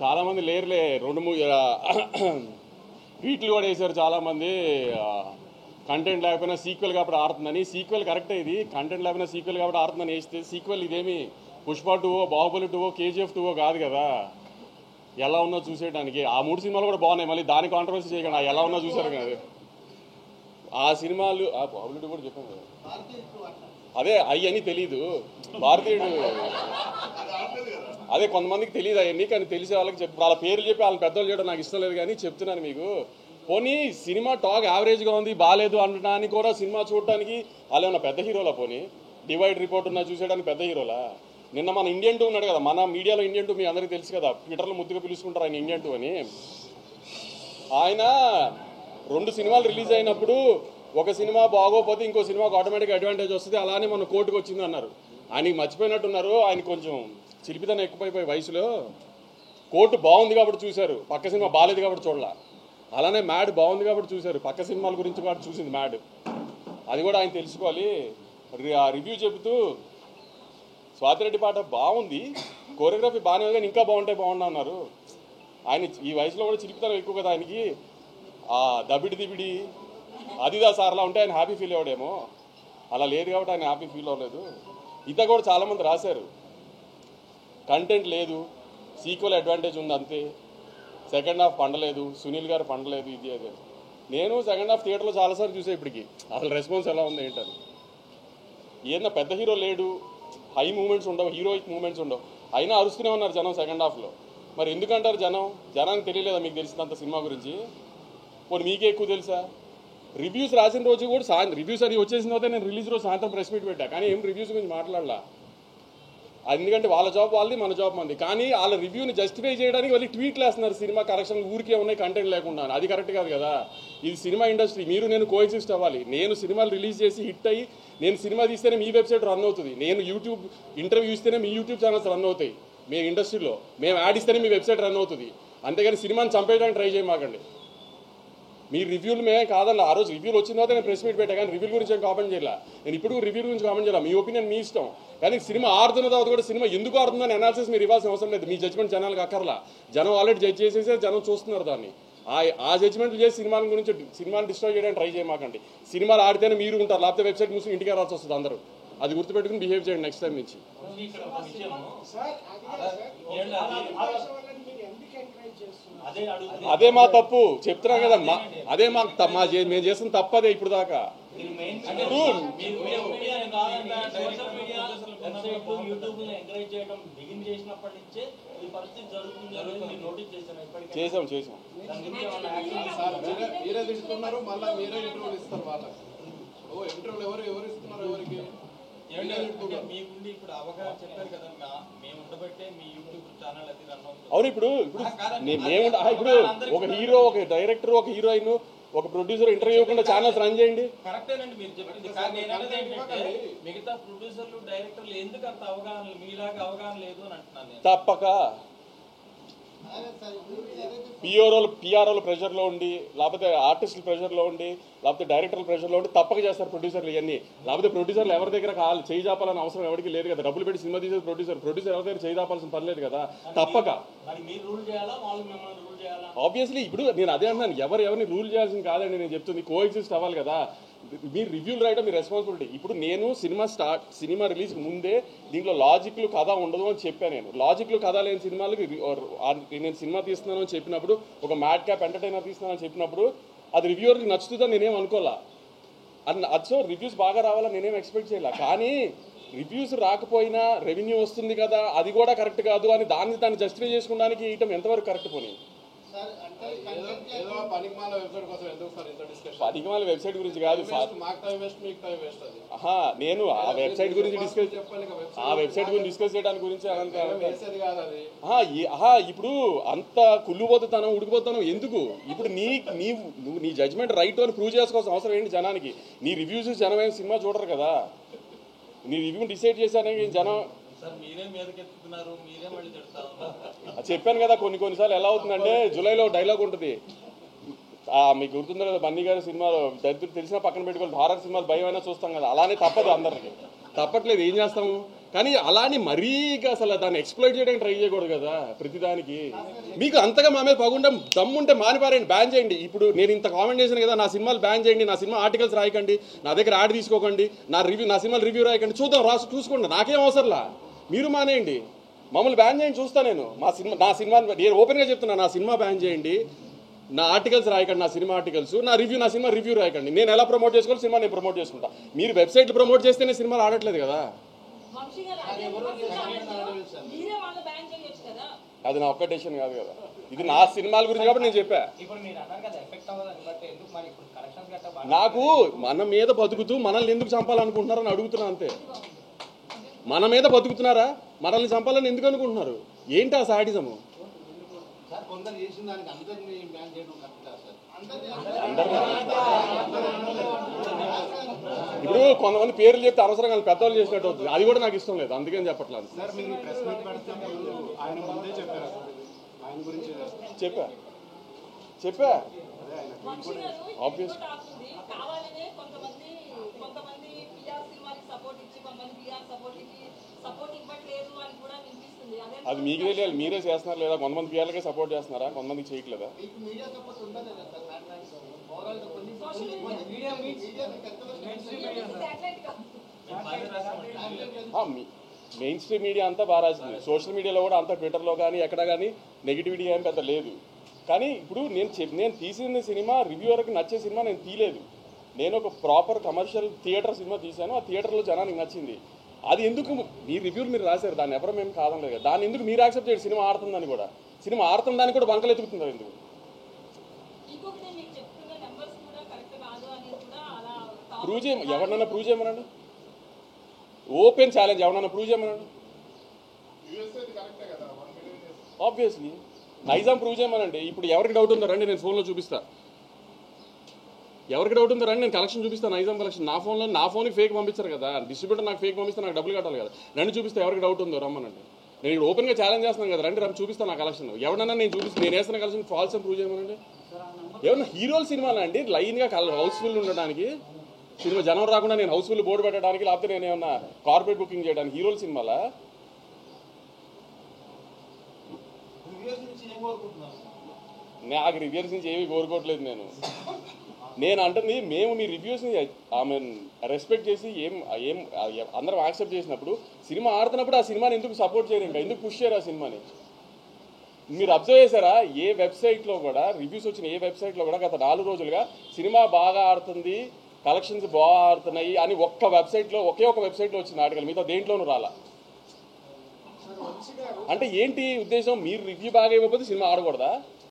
చాలామంది లేరులే 2-3 ట్వీట్లు కూడా వేశారు చాలామంది. కంటెంట్ లేకపోయినా సీక్వెల్ కాబట్టి ఆడుతుందని. సీక్వెల్ కరెక్టే, ఇది కంటెంట్ లేకపోయినా సీక్వెల్ కాబట్టి ఆడుతుందని వేస్తే సీక్వెల్ ఇదేమి పుష్ప 2, బాహుబలి 2, KGF 2 కాదు కదా. ఎలా ఉన్నా చూసేయడానికి ఆ 3 సినిమాలు కూడా బాగున్నాయి. మళ్ళీ దాని కాంట్రవర్సీ చేయకుండా ఎలా ఉన్నా చూసారు కదా ఆ సినిమాలు. బాహుబలి 2 కూడా చెప్పాను కదా, అదే అవన్నీ తెలీదు భారతీయుడు. అదే కొంతమందికి తెలియదు అవన్నీ, కానీ తెలిసే వాళ్ళకి వాళ్ళ పేర్లు చెప్పి వాళ్ళ పెద్దవాళ్ళు చేయడం నాకు ఇష్టం లేదు. కానీ చెప్తున్నాను మీకు, పోనీ సినిమా టాక్ యావరేజ్గా ఉంది బాగాలేదు అనడానికి కూడా సినిమా చూడటానికి వాళ్ళు ఏమన్నా పెద్ద హీరోలా? పోనీ డివైడ్ రిపోర్ట్ ఉన్నా చూసేయడానికి పెద్ద హీరోలా? నిన్న మన ఇండియన్ 2 ఉన్నాడు కదా, మన మీడియాలో ఇండియన్ 2 మీ అందరికీ తెలుసు కదా, ట్విట్టర్లో ముద్దుగా పిలుచుకుంటారు ఆయన ఇండియన్ 2 అని. ఆయన 2 సినిమాలు రిలీజ్ అయినప్పుడు ఒక సినిమా బాగోపోతే ఇంకో సినిమాకు ఆటోమేటిక్గా అడ్వాంటేజ్ వస్తుంది, అలానే మన కోర్టుకు వచ్చింది అన్నారు. ఆయనకి మర్చిపోయినట్టున్నారు, ఆయన కొంచెం చిలిపితనం ఎక్కువైపోయి వయసులో. కోర్టు బాగుంది కాబట్టి చూశారు, పక్క సినిమా బాగాలేదు కాబట్టి చూడలా. అలానే మ్యాడ్ బాగుంది కాబట్టి చూశారు, పక్క సినిమాల గురించి కాబట్టి చూసింది మ్యాడ్. అది కూడా ఆయన తెలుసుకోవాలి. ఆ రివ్యూ చెబుతూ స్వాతిరెడ్డి పాట బాగుంది, కోరియోగ్రఫీ బాగానే ఉంది, కానీ ఇంకా బాగుండా అన్నారు. ఆయన ఈ వయసులో కూడా చిలిపితనం ఎక్కువ కదా ఆయనకి. ఆ దబిడి అదిదా సార్లా ఉంటే ఆయన హ్యాపీ ఫీల్ అవ్వడేమో, అలా లేదు కాబట్టి ఆయన హ్యాపీ ఫీల్ అవ్వలేదు. ఇత కూడా చాలామంది రాశారు, కంటెంట్ లేదు, సీక్వెల్ అడ్వాంటేజ్ ఉంది అంతే, సెకండ్ హాఫ్ పండలేదు, సునీల్ గారు పండలేదు, ఇది అదే. నేను సెకండ్ హాఫ్ థియేటర్లో చాలాసార్లు చూసే ఇప్పటికి అసలు రెస్పాన్స్ ఎలా ఉంది ఏంటని. ఏదన్నా పెద్ద హీరో లేడు, హై మూమెంట్స్ ఉండవు, హీరోయిక్ మూమెంట్స్ ఉండవు, అయినా అరుస్తూనే ఉన్నారు జనం సెకండ్ హాఫ్లో. మరి ఎందుకంటారు జనానికి తెలియలేదా మీకు తెలిసినంత సినిమా గురించి? పోనీ మీకే ఎక్కువ తెలుసా? రివ్యూస్ రాసిన రోజు కూడా రివ్యూస్ అది వచ్చేసిన తర్వాత నేను రిలీజ్ రోజు సాయంత్రం ప్రెస్ మీట్ పెట్టా, కానీ ఏం రివ్యూస్ గురించి మాట్లాడలా. ఎందుకంటే వాళ్ళ జాబ్ వాళ్ళది, మన జాబ్ మంది. కానీ వాళ్ళ రివ్యూని జస్టిఫై చేయడానికి వాళ్ళు ట్వీట్లు వేస్తున్నారు, సినిమా కరెక్షన్ ఊరికే ఉన్నాయి కంటెంట్ లేకుండా. అది కరెక్ట్ కాదు కదా. ఇది సినిమా ఇండస్ట్రీ, మీరు నేను కోఎగ్జిస్ట్ అవ్వాలి. నేను సినిమాలు రిలీజ్ చేసి హిట్ అయ్యి నేను సినిమా తీస్తేనే మీ వెబ్సైట్ రన్ అవుతుంది, నేను యూట్యూబ్ ఇంటర్వ్యూ ఇస్తేనే మీ యూట్యూబ్ ఛానల్స్ రన్ అవుతాయి. మేము ఇండస్ట్రీలో మేము యాడ్ ఇస్తేనే మీ వెబ్సైట్ రన్ అవుతుంది. అంతేగాని సినిమాని చంపేయడానికి ట్రై చేయమాకండి. మీ రివ్యూలు మేమే కాదన్న. ఆ రోజు రివ్యూలు వచ్చిన తర్వాత నేను ప్రెస్ మీట్ పెట్టా, కానీ రివ్యూల గురించి ఏం కామెంట్ చేయాల. నేను ఇప్పుడు రివ్యూ గురించి కామెంట్ చేయాలి, మీ ఒపీనియన్ మీ ఇష్టం. కానీ సినిమా ఆడుతున్న తర్వాత కూడా సినిమా ఎందుకు ఆడుతుందని అనాలిసిస్ మీరు ఇవ్వాల్సిన అవసరం లేదు. మీ జడ్జ్మెంట్ జనాలకు అక్కర్లా. జనం ఆల్రెడీ జడ్జ్ చేసేసే జనం చూస్తున్నారు దాన్ని. ఆ జడ్జ్మెంట్లు చేసి సినిమాల గురించి సినిమాని డిస్ట్రాయ్ చేయడానికి ట్రై చేయమాకండి. సినిమాలు ఆడితేనే మీరు ఉంటారు, లేకపోతే వెబ్సైట్ మూసి ఇంటికి రావాల్సి వస్తుంది అందరూ. అది గుర్తుపెట్టుకుని బిహేవ్ చేయండి నెక్స్ట్ టైం నుంచి. అదే మా తప్పు చెప్తున్నాం కదా, అదే మేము చేస్తున్న తప్పదే ఇప్పుడు దాకా. చేసాం మీరే తిడుతున్నారు, మళ్ళీ మీరే ఇంటర్వ్యూలు ఇస్తారు వాళ్ళకి. ఇంటర్వ్యూలు ఎవరు ఇస్తున్నారు ఎవరికి? అవును, ఇప్పుడు ఇప్పుడు ఒక హీరో, ఒక డైరెక్టర్, ఒక హీరోయిన్, ఒక ప్రొడ్యూసర్ ఇంటర్వ్యూ ఇవ్వకుండా ఛానల్స్ రన్ చేయండి. కరెక్టేనండి మీరు చెప్పింది. మిగతా ప్రొడ్యూసర్లు డైరెక్టర్లు ఎందుకు అంత అవగాహన మీలాగా అవగాహన లేదు అని అంటున్నాను. తప్పక పిఆర్ఓల ప్రెషర్లో ఉండి, లేకపోతే ఆర్టిస్టుల ప్రెషర్లో ఉండి, లేకపోతే డైరెక్టర్ల ప్రెషర్లో ఉండి తప్పక చేస్తారు ప్రొడ్యూసర్లు ఇవన్నీ. లేకపోతే ప్రొడ్యూసర్లు ఎవరి దగ్గర చేయి చాపాలని అవసరం ఎవరికి లేదు కదా. డబ్బులు పెట్టి సినిమా తీసేది ప్రొడ్యూసర్ ఎవరి దగ్గర చేయి చాపాల్సిన పని లేదు కదా. తప్పక ఆబ్వియస్లీ ఇప్పుడు నేను అదే అంటున్నాను, ఎవరిని రూల్ చేయాల్సింది కాదండి. నేను చెప్తుంది కోఎగ్జిస్ట్ అవ్వాలి కదా. మీరు రివ్యూలు రాయడం మీ రెస్పాన్సిబిలిటీ. ఇప్పుడు నేను సినిమా రిలీజ్కి ముందే దీంట్లో లాజిక్లు కథ ఉండదు అని చెప్పాను. నేను లాజిక్లు కథ లేని సినిమాలకి నేను సినిమా తీస్తున్నాను అని చెప్పినప్పుడు, ఒక మ్యాడ్ క్యాప్ ఎంటర్టైనర్ తీస్తున్నానని చెప్పినప్పుడు అది రివ్యూవర్కి నచ్చుతుందని నేనేం అనుకోవాలా. సో రివ్యూస్ బాగా రావాలని నేనేం ఎక్స్పెక్ట్ చేయాల. కానీ రివ్యూస్ రాకపోయినా రెవెన్యూ వస్తుంది కదా, అది కూడా కరెక్ట్ కాదు అని దాన్ని జస్టిఫై చేసుకోవడానికి ఇయటం ఎంతవరకు కరెక్ట్? పోనీ పనికిమాల వెబ్సైట్ గురించి కాదు, నేను ఆ వెబ్సైట్ గురించి డిస్కస్ చేయడానికి గురించి ఇప్పుడు అంత కుళ్ళుపోతాను ఉడికిపోతాను ఎందుకు? ఇప్పుడు నీ జడ్జ్మెంట్ రైట్ అని ప్రూవ్ చేసుకోవాల్సిన అవసరం ఏంటి జనానికి? నీ రివ్యూస్ జనం ఏం సినిమా చూడరు కదా. నీ రివ్యూ డిసైడ్ చేశానని జనం చెప్పాను కదా. కొన్నిసార్లు ఎలా అవుతుందంటే, జూలైలో డైలాగ్ ఉంటుంది, మీకు గుర్తుందో కదా, బన్నీ గారి సినిమాలో దరిద్రులు తెలిసినా పక్కన పెట్టుకోవాలి, హారర్ సినిమాలు భయం అయినా చూస్తాం కదా. అలానే తప్పదు, అందరికి తప్పట్లేదు. ఏం చేస్తాము? కానీ అలాని మరీ ఇక అసలు దాన్ని ఎక్స్ప్లోయిట్ చేయడానికి ట్రై చేయకూడదు కదా ప్రతిదానికి. మీకు అంతగా మా మీద పగుండం దమ్ముంటే మానిపారండి, బ్యాన్ చేయండి. ఇప్పుడు నేను ఇంత కామెంట్ చేశాను కదా, నా సినిమాలు బ్యాన్ చేయండి, నా సినిమా ఆర్టికల్స్ రాయకండి, నా దగ్గర యాడ్ తీసుకోకండి, నా సినిమాలు రివ్యూ రాయకండి, చూద్దాం చూసుకోండి, నాకేం అవసరంలా, మీరు మానేయండి, మమ్మల్ని బ్యాన్ చేయండి, చూస్తా నేను. నా సినిమా నేను ఓపెన్గా చెప్తున్నా, నా సినిమా బ్యాన్ చేయండి, నా ఆర్టికల్స్ రాయకండి, నా సినిమా ఆర్టికల్స్, నా సినిమా రివ్యూ రాయకండి. నేను ఎలా ప్రమోట్ చేసుకోవాలి, సినిమా నేను ప్రమోట్ చేసుకుంటా. మీరు వెబ్సైట్లు ప్రమోట్ చేస్తేనే సినిమాలు ఆడట్లేదు కదా. అది నా ఒక్క డెసిషన్ కాదు కదా, ఇది నా సినిమాల గురించి కాబట్టి నేను చెప్పా. నాకు మన మీద బతుకుతూ మనల్ని ఎందుకు చంపాలనుకుంటున్నారని అడుగుతున్నా అంతే. మన మీద బతుకుతున్నారా, మనల్ని చంపాలని ఎందుకు అనుకుంటున్నారు, ఏంటి ఆ సాడిజము? ఇప్పుడు కొంతమంది పేర్లు చెప్తే అవసరంగా పెద్దవాళ్ళు చేసినట్టు అవుతుంది, అది కూడా నాకు ఇష్టం లేదు, అందుకని చెప్పట్లేదు. చెప్పా ఆబ్వియస్. అది మీకు తెలియాలి, మీరే చేస్తున్నారు లేదా, కొంతమంది పిల్లలకే సపోర్ట్ చేస్తున్నారా, కొంతమందికి చేయట్లేదా? మెయిన్ స్ట్రీమ్ మీడియా అంతా బాగా రాసింది, సోషల్ మీడియాలో కూడా అంతా, ట్విట్టర్లో కానీ ఎక్కడ కానీ నెగిటివిటీ ఏం పెద్ద లేదు. కానీ ఇప్పుడు నేను తీసిన సినిమా రివ్యూవర్కి నచ్చే సినిమా నేను తీయలేదు, నేను ఒక ప్రాపర్ కమర్షియల్ థియేటర్ సినిమా తీశాను, ఆ థియేటర్లో జనానికి నచ్చింది. అది ఎందుకు మీ రివ్యూలు మీరు రాశారు, దాన్ని ఎవరు మేము కాదనలేదు కదా, దాన్ని ఎందుకు మీరు యాక్సెప్ట్ చేయండి? సినిమా ఆడుతుందని కూడా, సినిమా ఆడుతుందని కూడా బంకలు ఎత్తుకుతున్నారు ఎందుకు? ప్రూవ్ చేయ, ఎవరినైనా ప్రూవ్ చేయమనండి, ఓపెన్ ఛాలెంజ్, ఎవరన్నా ప్రూవ్ చేయమనండి. ఆబ్వియస్లీ నైజాం ప్రూవ్ చేయమనండి. ఇప్పుడు ఎవరికి డౌట్ ఉందో రండి, నేను ఫోన్లో చూపిస్తా. ఎవరికి డౌట్ ఉందో రండి, నేను కలెక్షన్ చూపిస్తాను, నైజాం కలెక్షన్. నా ఫోన్కి ఫేక్ పంపించారు కదా, డిస్ట్రిబ్యూటర్ నాకు ఫేక్ పంపిస్తే నాకు డబ్బులు కట్టాలి కదా, రండి చూపిస్తే ఎవరికి డౌట్ ఉందో రమ్మనండి. నేను ఇక్కడ ఓపెన్గా ఛాలెంజ్ చేస్తున్నాను కదా, రండి చూపిస్తాను నా కలెక్షన్. ఎవరన్నా నేను చూపిస్తాను, నేను వేస్తున్న కలెక్షన్ ఫాల్స్ అని ప్రూవ్ చేయమనండి. ఏమన్నా హీరోల సినిమాలు అండి లైన్గా హౌస్ఫుల్ ఉండడానికి, సినిమా జనం రాకుండా నేను హౌస్ఫుల్ బోర్డు పెట్టడానికి, లేకపోతే నేను ఏమన్నా కార్పొరేట్ బుకింగ్ చేయడానికి హీరోల సినిమాలా? నాకు రివ్యూస్ నుంచి ఏమీ కోరుకోవట్లేదు. నేను అంటుంది, మేము మీ రివ్యూస్ని రెస్పెక్ట్ చేసి అందరం యాక్సెప్ట్ చేసినప్పుడు, సినిమా ఆడుతున్నప్పుడు ఆ సినిమాని ఎందుకు సపోర్ట్ చేయరు, ఇంకా ఎందుకు పుష్ చేయరు ఆ సినిమాని? మీరు అబ్జర్వ్ చేశారా, ఏ వెబ్సైట్లో కూడా రివ్యూస్ వచ్చిన ఏ వెబ్సైట్లో కూడా గత 4 రోజులుగా సినిమా బాగా ఆడుతుంది, కలెక్షన్స్ బాగా ఆడుతున్నాయి అని ఒకే ఒక వెబ్సైట్లో వచ్చింది ఆర్టికల్, మిగతా దేంట్లోనూ రాలా. అంటే ఏంటి ఉద్దేశం? మీరు రివ్యూ బాగా ఇవ్వకపోతే సినిమా ఆడకూడదా?